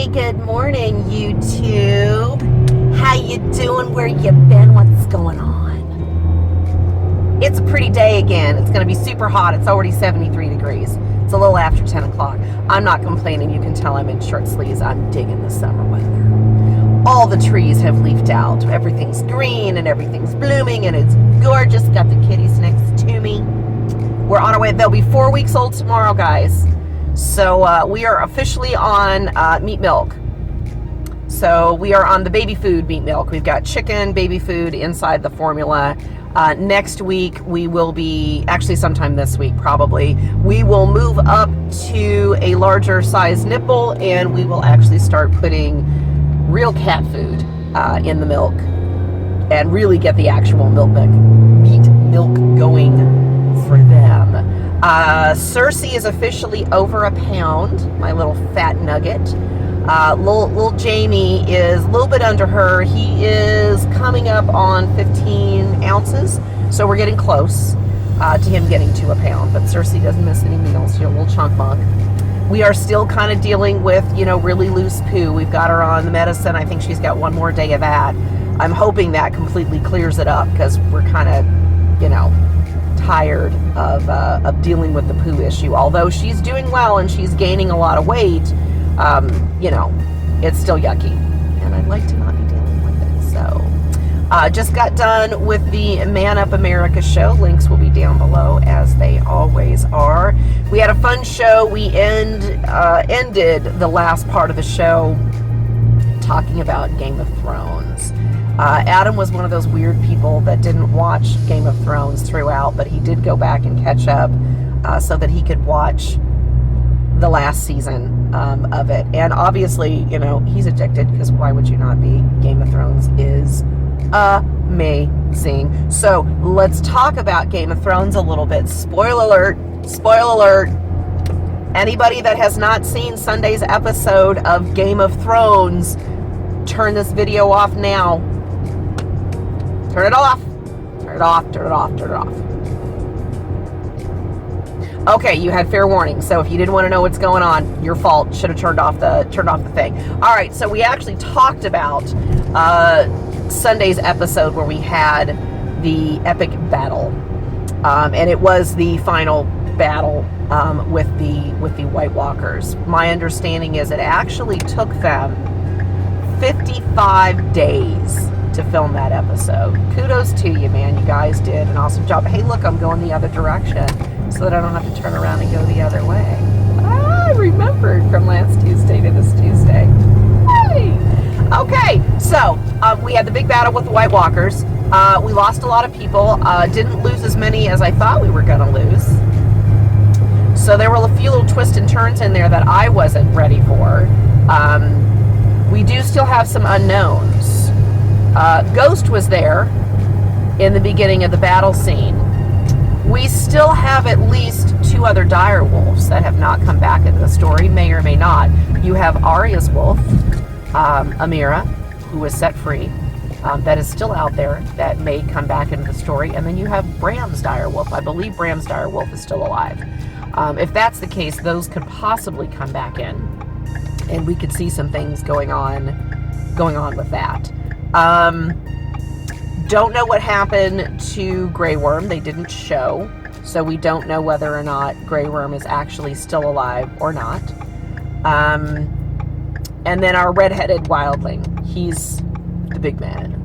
Hey, good morning, YouTube. How you doing? Where you been? What's going on? It's a pretty day again. It's going to be super hot. It's already 73 degrees. It's a little after 10 o'clock. I'm not complaining. You can tell I'm in short sleeves. I'm digging the summer weather. All the trees have leafed out. Everything's green and everything's blooming and it's gorgeous. Got the kitties next to me. We're on our way. They'll be 4 weeks old tomorrow, guys. So we are officially on meat milk. So we are on the baby food meat milk. We've got chicken, baby food inside the formula. Next week we will be, actually sometime this week probably, we will move up to a larger size nipple and we will actually start putting real cat food in the milk and really get the actual meat milk going for them. Cersei is officially over a pound, my little fat nugget. Little Jamie is a little bit under her. He is coming up on 15 ounces, so we're getting close to him getting to a pound. But Cersei doesn't miss any meals. She's a little chunk bunk. We are still kind of dealing with, really loose poo. We've got her on the medicine. I think she's got one more day of that. I'm hoping that completely clears it up because we're kind of, tired of dealing with the poo issue. Although she's doing well and she's gaining a lot of weight, it's still yucky. And I'd like to not be dealing with it. So, just got done with the Man Up America show. Links will be down below as they always are. We had a fun show. We ended the last part of the show talking about Game of Thrones. Adam was one of those weird people that didn't watch Game of Thrones throughout, but he did go back and catch up so that he could watch the last season of it. And obviously, he's addicted because why would you not be? Game of Thrones is amazing. So let's talk about Game of Thrones a little bit. Spoiler alert, spoiler alert. Anybody that has not seen Sunday's episode of Game of Thrones, turn this video off now. Turn it off. Turn it off, turn it off, turn it off. Okay, you had fair warning. So if you didn't want to know what's going on, your fault. Should have turned off the thing. All right, so we actually talked about Sunday's episode where we had the epic battle. And it was the final battle with the White Walkers. My understanding is it actually took them 55 days to film that episode. Kudos to you, man. You guys did an awesome job. Hey, look, I'm going the other direction so that I don't have to turn around and go the other way. I remembered from last Tuesday to this Tuesday. Hey! Okay, so we had the big battle with the White Walkers. We lost a lot of people. Didn't lose as many as I thought we were going to lose. So there were a few little twists and turns in there that I wasn't ready for. We do still have some unknowns. Ghost was there in the beginning of the battle scene. We still have at least 2 other dire wolves that have not come back into the story, may or may not. You have Arya's wolf, Amira, who was set free, that is still out there, that may come back into the story. And then you have Bram's dire wolf. I believe Bram's dire wolf is still alive. If that's the case, those could possibly come back in, and we could see some things going on with that. Don't know what happened to Grey Worm. They didn't show, so we don't know whether or not Grey Worm is actually still alive or not. And then our red-headed wildling, he's the big man.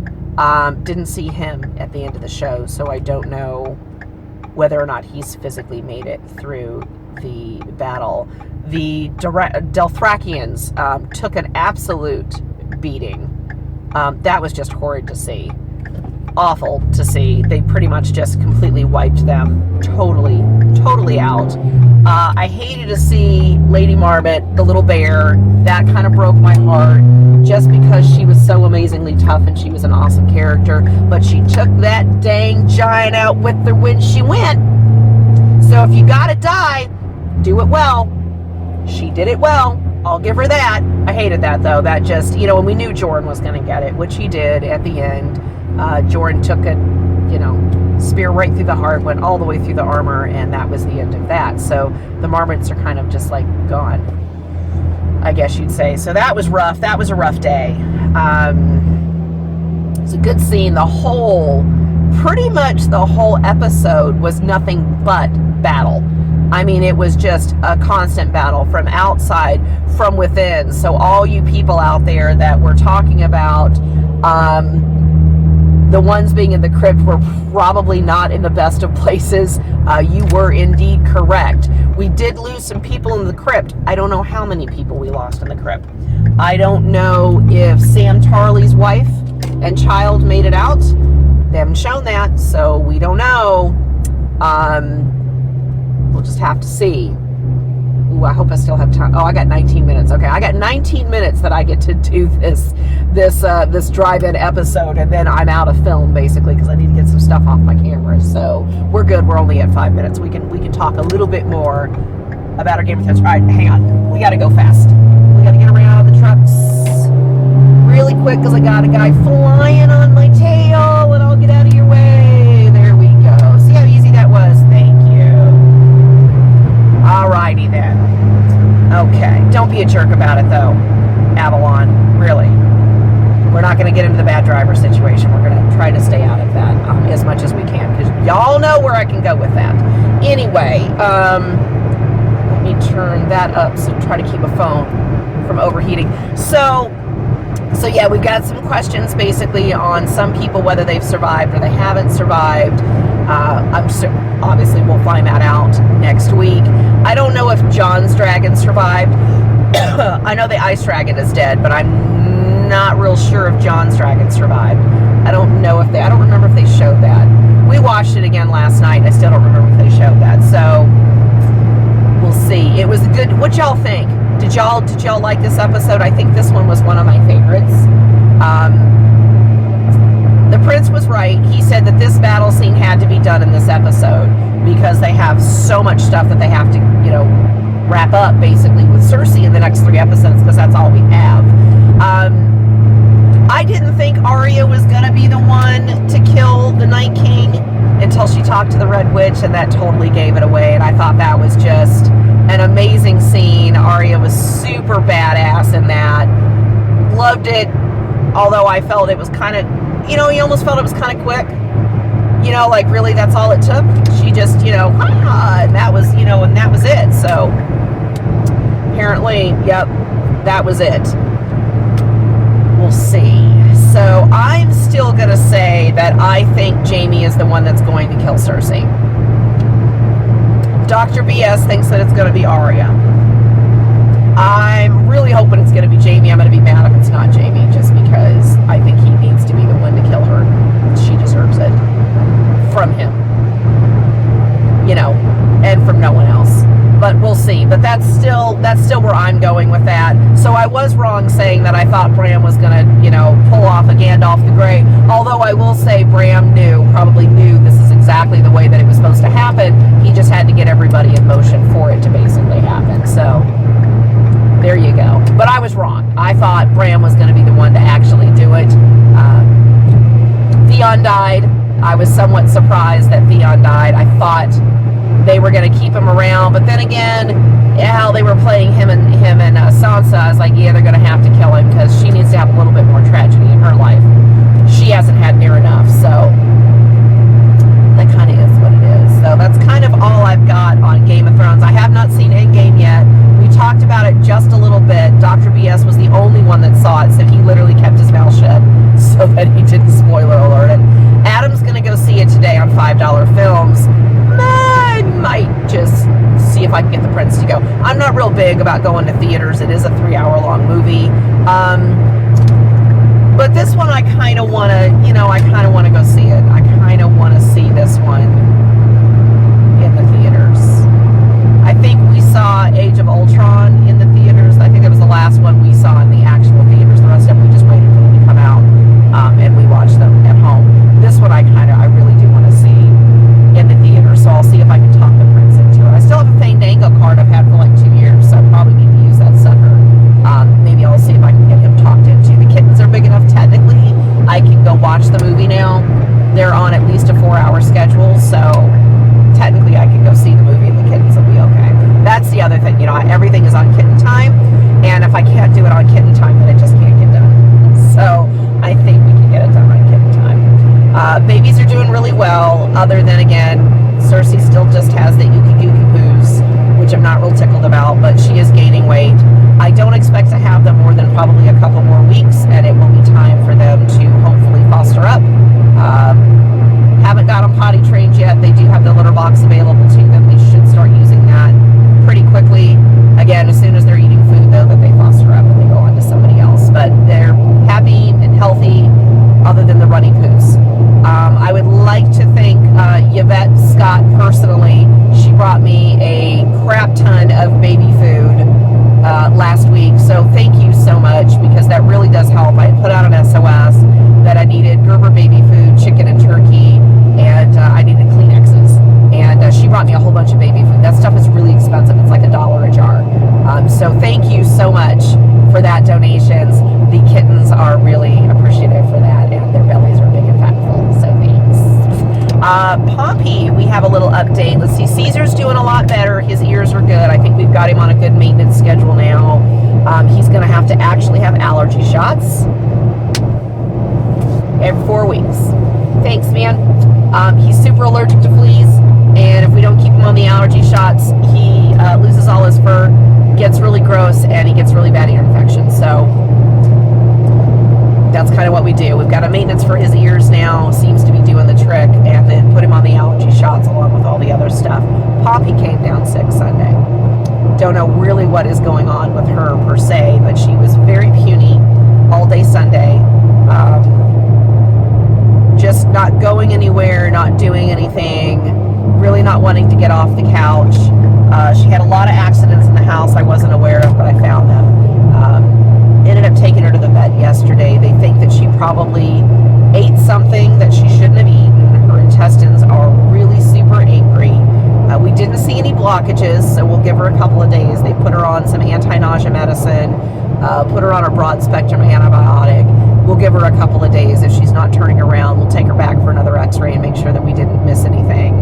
Didn't see him at the end of the show, so I don't know whether or not he's physically made it through the battle. The Dothrakians took an absolute beating. That was just horrid to see. Awful to see. They pretty much just completely wiped them totally out. I hated to see Lady Marmot, the little bear. That kind of broke my heart just because she was so amazingly tough and she was an awesome character. But she took that dang giant out with her when she went. So if you gotta die, do it well. She did it well. I'll give her that. I hated that, though. That just, and we knew Jordan was going to get it, which he did at the end. Jordan took a, spear right through the heart, went all the way through the armor, and that was the end of that. So the marmots are kind of just, gone. I guess you'd say. So that was rough. That was a rough day. It's a good scene. Pretty much the whole episode was nothing but battle. I mean, it was just a constant battle from outside, from within. So all you people out there that were talking about the ones being in the crypt were probably not in the best of places. You were indeed correct. We did lose some people in the crypt. I don't know how many people we lost in the crypt. I don't know if Sam Tarley's wife and child made it out. They haven't shown that, so we don't know. We'll just have to see. Ooh, I hope I still have time. Oh, I got 19 minutes. Okay, I got 19 minutes that I get to do this drive-in episode, and then I'm out of film basically because I need to get some stuff off my camera. So we're good. We're only at 5 minutes. We can talk a little bit more about our Game of Thrones. All right, hang on. We got to go fast. We got to get around the trucks really quick because I got a guy flying on my tail, and I'll get out of your way. There we go. See how easy that was? Thank you. Alrighty then. Okay. Don't be a jerk about it though, Avalon. Really. We're not going to get into the bad driver situation. We're going to try to stay out of that as much as we can because y'all know where I can go with that. Anyway, let me turn that up so try to keep a phone from overheating. So yeah, we've got some questions basically on some people, whether they've survived or they haven't survived. Obviously we'll find that out next week. I don't know if John's dragon survived. I know the ice dragon is dead, but I'm not real sure if John's dragon survived. I don't remember if they showed that. We watched it again last night and I still don't remember if they showed that. So we'll see. It was good. What y'all think? Did y'all like this episode? I think this one was one of my favorites. The prince was right. He said that this battle scene had to be done in this episode because they have so much stuff that they have to, wrap up basically with Cersei in the next 3 episodes because that's all we have. I didn't think Arya was going to be the one to kill the Night King until she talked to the Red Witch, and that totally gave it away, and I thought that was just an amazing scene. Arya was super badass in that. Loved it, although I felt it was kind of, you almost felt it was kind of quick. Like really that's all it took. She just, and that was, and that was it. So apparently, yep, that was it. We'll see. So I'm still going to say that I think Jaime is the one that's going to kill Cersei. Dr. BS thinks that it's going to be Arya. I'm really hoping it's going to be Jaime. I'm going to be mad if it's not Jaime, just because I think he needs to be the one to kill her. She deserves it. From him. And from no one else. But we'll see. But that's still where I'm going with that. So I was wrong saying that I thought Bram was going to, pull off a Gandalf the Grey. Although I will say Bram probably knew this is exactly the way that it was supposed to happen. He just had to get everybody in motion for it to basically happen. So there you go. But I was wrong. I thought Bram was going to be the one to actually do it. Theon died. I was somewhat surprised that Theon died. I thought they were going to keep him around, but then again, how they were playing him and Sansa, I was like, yeah, they're going to have to kill him because she needs to have a little bit more tragedy in her life. She hasn't had near enough, so that kind of is what it is. So that's kind of all I've got on Game of Thrones. I have not seen Endgame yet. We talked about it just a little bit. Dr. BS was the only one that saw it, so he literally kept his mouth shut so that he didn't spoiler alert it. Adam's going to go see it today on $5 films. I might just see if I can get the prince to go. I'm not real big about going to theaters. It is a 3-hour-long movie. But this one I kind of want to, go see it. I kind of want to see this one in the theaters. I think we saw Age of Ultron in the theaters. I think that was the last one we saw in the actual theaters. The rest of them we just waited for them to come out, and we watched them at home. This one I really do want to see in the theater, so I'll see if I can talk the prince into it. I still have a Fandango card I've had for like 2 years, so I probably need to use that sucker. Maybe I'll see if I can get him talked into. The kittens are big enough technically. I can go watch the movie now. They're on at least a 4-hour schedule, so technically I can go see the movie and the kittens will be okay. That's the other thing. You know, everything is on Kitten time, and if I can't do it on Kitten time, then it just can't get done. So I think we can get it done on Kitten time. Babies are doing really well, other than, again, Cersei still just has the ookie gookie poos, which I'm not real tickled about, but she is gaining weight. I don't expect to have them more than probably a couple more weeks, and it will be time for them to hopefully foster up. Haven't got them potty trained yet. They do have the litter box available to them. They should start using that pretty quickly. Again, as soon as they're eating food, though, that they foster up and they go on to somebody else. But they're happy and healthy, other than the runny poos. I would like to thank Yvette Scott personally. She brought me a crap ton of baby food last week, so thank you so much, because that really does help. I put out an SOS that I needed Gerber baby food, chicken and turkey, and I needed Kleenexes, and she brought me a whole bunch of baby food. That stuff is really expensive. It's like $1 a jar. So thank you so much for that donations. The kittens are really appreciative for that, and their bellies are big and fat full, so thanks. Poppy, we have a little update. Let's see, Caesar's doing a lot better. His ears are good. I think we've got him on a good maintenance schedule now. He's going to have to actually have allergy shots every 4 weeks. Thanks, man. He's super allergic to fleas, and if we don't keep him on the allergy shots, he loses all his fur, gets really gross, and he gets really bad ear infections. So that's kind of what we do. We've got a maintenance for his ears now, seems to be doing the trick, and then put him on the allergy shots along with all the other stuff. Poppy came down sick Sunday. Don't know really what is going on with her per se, but she was very puny all day Sunday. Just not going anywhere, not doing anything, really not wanting to get off the couch. She had a lot of accidents in the house I wasn't aware of, but I found them. Ended up taking her to the vet yesterday. They think that she probably ate something that she shouldn't have eaten. Her intestines are really super angry. We didn't see any blockages, so we'll give her a couple of days. They put her on some anti-nausea medicine, put her on a broad-spectrum antibiotic. We'll give her a couple of days. If she's not turning around, we'll take her back for another x-ray and make sure that we didn't miss anything.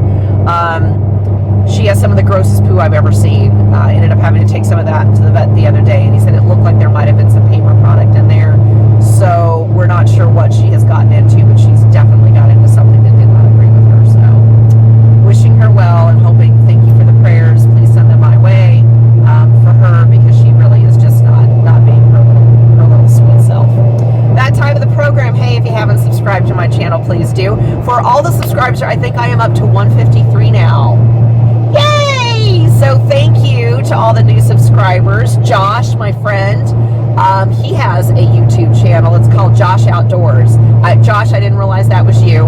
She has some of the grossest poo I've ever seen. I ended up having to take some of that to the vet the other day, and he said it looked like there might have been some paper product in there. So we're not sure what she has gotten into, but she's definitely got into something that did not agree with her. So wishing her well and hoping, thank you for the prayers. Please send them my way for her, because she really is just not being her little sweet self. That time of the program, hey, if you haven't subscribed to my channel, please do. For all the subscribers, I think I am up to 153 now. Yay! So thank you to all the new subscribers. Josh, my friend, he has a YouTube channel. It's called Josh Outdoors. Josh, I didn't realize that was you.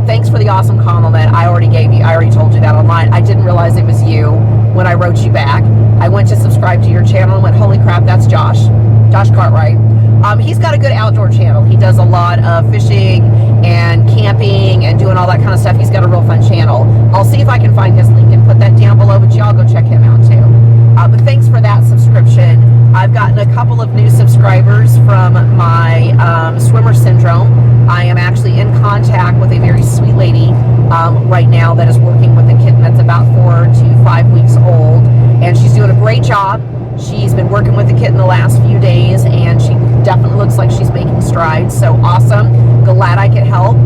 Thanks for the awesome compliment. I already told you that online. I didn't realize it was you when I wrote you back. I went to subscribe to your channel and went, holy crap, that's Josh Cartwright. He's got a good outdoor channel. He does a lot of fishing and camping and doing all that kind of stuff. He's got a real fun channel. I'll see if I can find his link and put that down below, but y'all go check him out too. But thanks for that subscription. I've gotten a couple of new subscribers from my swimmer syndrome. I am actually in contact with a very sweet lady right now that is working with a kitten that's about 4 to 5 weeks old, and she's doing a great job. She's been working with the kitten the last few days, and she definitely looks like she's making strides. So awesome. Glad I could help.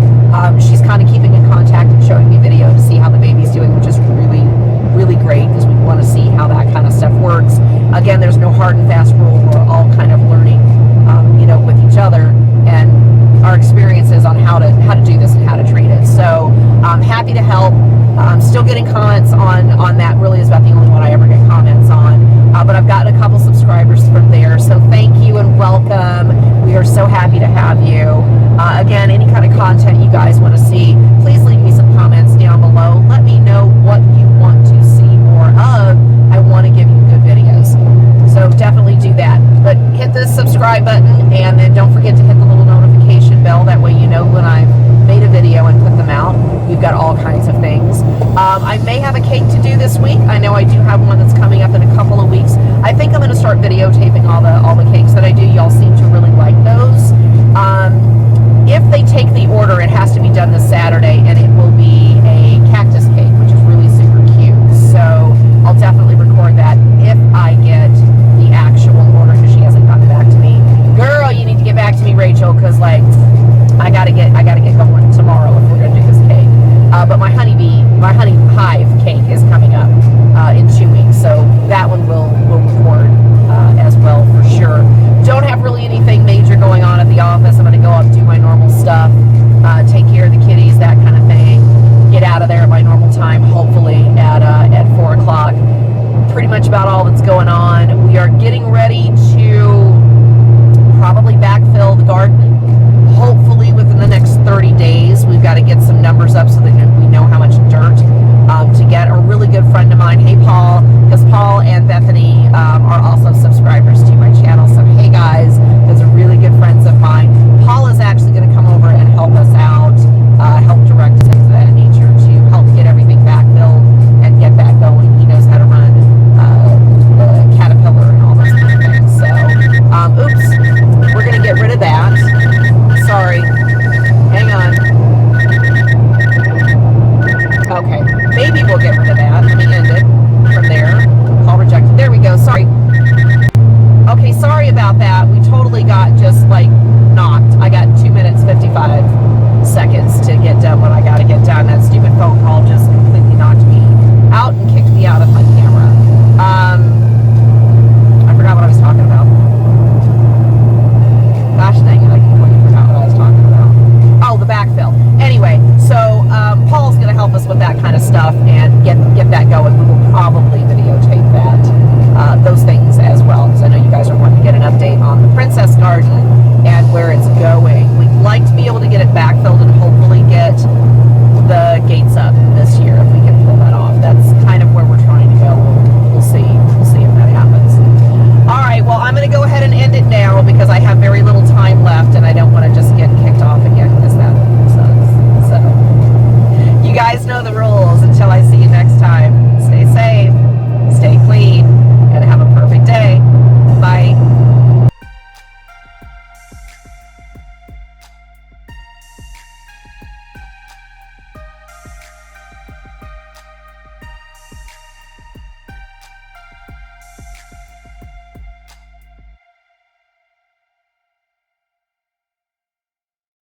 She's kind of keeping in contact and showing me video to see how the baby's doing, which is really, really great, because we want to see how that kind of stuff works. Again, there's no hard and fast rule. We're all kind of learning, with each other and our experiences on how to do this and how to treat it. So I'm happy to help. I'm still getting comments on that. Really is about the only one I ever get comments on. But I've gotten a couple subscribers from there. So thank you and welcome. We are so happy to have you. Again, any kind of content you guys want to see, please leave me some comments down below. Let me know what you want to see more of. I want to give you good videos. So definitely do that. But hit the subscribe button, and then don't forget to hit the little notification bell. That way you know when I've made a video and put them out. We've got all kinds of things. I may have a cake to do this week. I know I do have one that's coming up in a couple of weeks. I think I'm going to start videotaping all the cakes that I do. Y'all seem to really like those. If they take the order, it has to be done this Saturday, and it will be